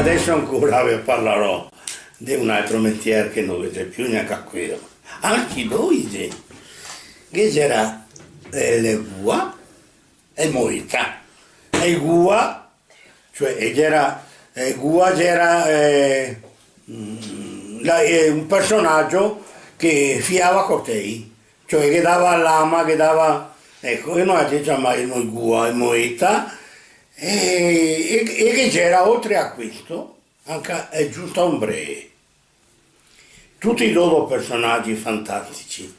adesso ancora vi parlerò di un altro mestiere che non vedete più neanche quello. Anche noi, che c'era le gua e moita. E gua, cioè c'era un personaggio che fiava con te, cioè che dava lama, che dava, ecco, e noi diciamo gua e moita, e che c'era oltre a questo anche Giusto Ombre, tutti i loro personaggi fantastici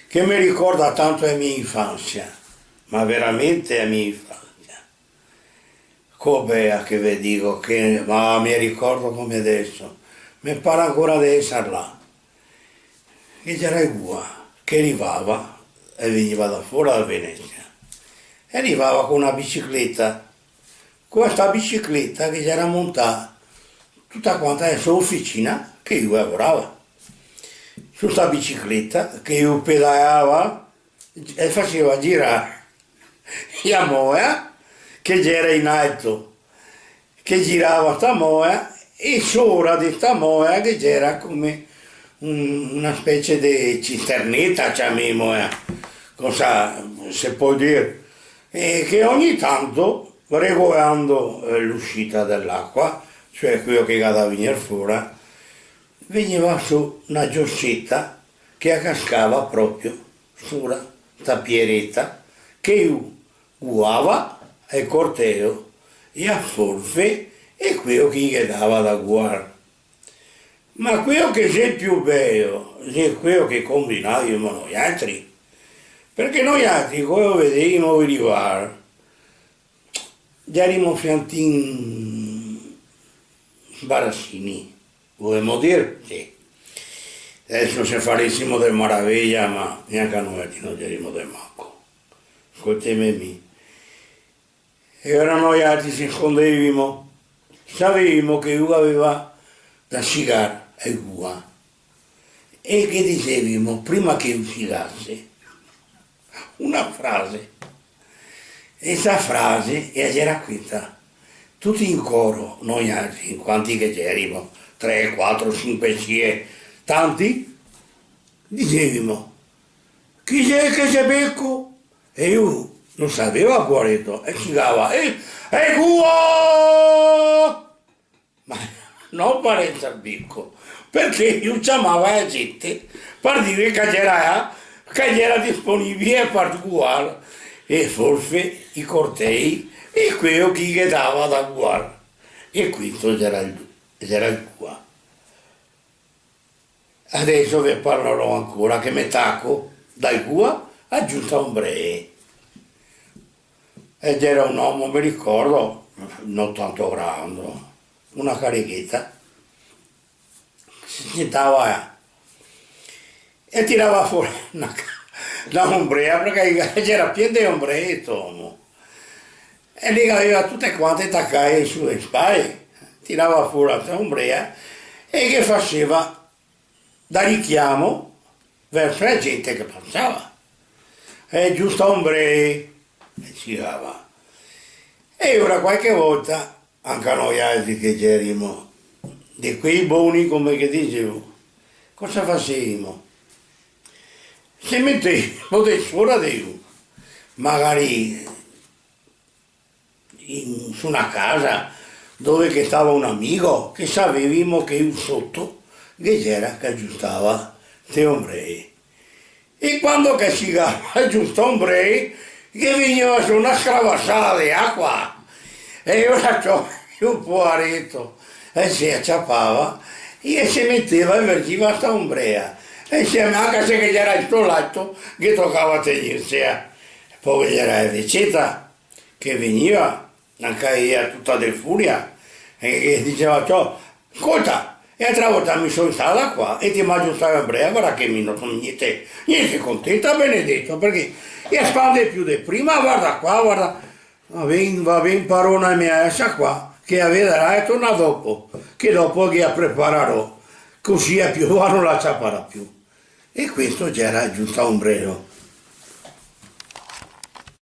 che mi ricorda tanto la mia infanzia, ma veramente la mia infanzia. Come che vi dico, che ma mi ricordo come adesso, mi pare ancora di essere là. E c'era il Gua che arrivava e veniva da fuori da Venezia. E arrivava con una bicicletta, questa bicicletta che c'era montata tutta quanta nella sua officina che io lavoravo. Su questa bicicletta che io pedalava e faceva girare la moia che c'era in alto, che girava sta moia, e sopra di sta moia che c'era come una specie di cisternetta, chiamiamola, cosa si può dire, e che ogni tanto, regolando l'uscita dell'acqua, cioè quello che era da venire fuori, veniva su una giossetta che cascava proprio sulla tapieretta che io guava al corteo e a forfe e quello che gli dava da guardare. Ma quello che c'è più bello è quello che combinaviamo noi altri, perché noi altri come vedevamo arrivare già eravamo fiantini sbarazzini, vogliamo dire? Sì. Adesso se faressimo del maraviglia, ma neanche a noi non eravamo del manco, ascoltami me. E ora noi altri ci nascondevamo, sapevamo che lui aveva da sciare e Gua, e che dicevamo prima che uscirasse una frase, e questa frase era questa, tutti in coro, noi altri, in quanti che c'erano, 3, 4, 5, 6, tanti, dicevamo, chi c'è che c'è becco? E io non sapevo guarito, e cicava, e Gua! Ma non per essere becco, perché io chiamavo la gente per dire che era disponibile per guardare, e forse i cortei e quello che gli dava da guardare. E questo c'era il qua. Adesso vi parlerò ancora che mi tacco dal qua a Giusto Ombre. Ed era un uomo, mi ricordo, non tanto grande, una carichetta, si sentava e tirava fuori una ombrea, perché c'era pieno di ombree, e lì aveva tutte quante attaccate sulle spalle, tirava fuori la ombrea e che faceva da richiamo verso la gente che passava. E Giusto Ombre, e girava. E ora qualche volta, anche noi altri che c'erano, di quei buoni come che dicevo, cosa facevamo? Se mettevamo del fuori di lui, magari su una casa dove che stava un amico, che sapevamo che io sotto che c'era che aggiustava le ombree. E quando che si aggiusta ombree, che veniva su una scravassata di acqua, e io faccio un po' aretto, e si acciappava, e si metteva e vergiva sta ombrea. E insieme anche se che c'era il suo letto, che toccava tenersi. Poi c'era la ricetta che veniva, anche io tutta del furia, e che diceva, ciò, ascolta, e altra volta mi sono stata qua e ti mangio stare a Brea, guarda che mi non sono niente contenta, benedetto, perché io spande più di prima, guarda qua, guarda, va ben parona mia essa qua, che vedrai e torna dopo, che dopo che la preparerò, così a più non la ciaparà più. E questo c'era Giusto Ombrero.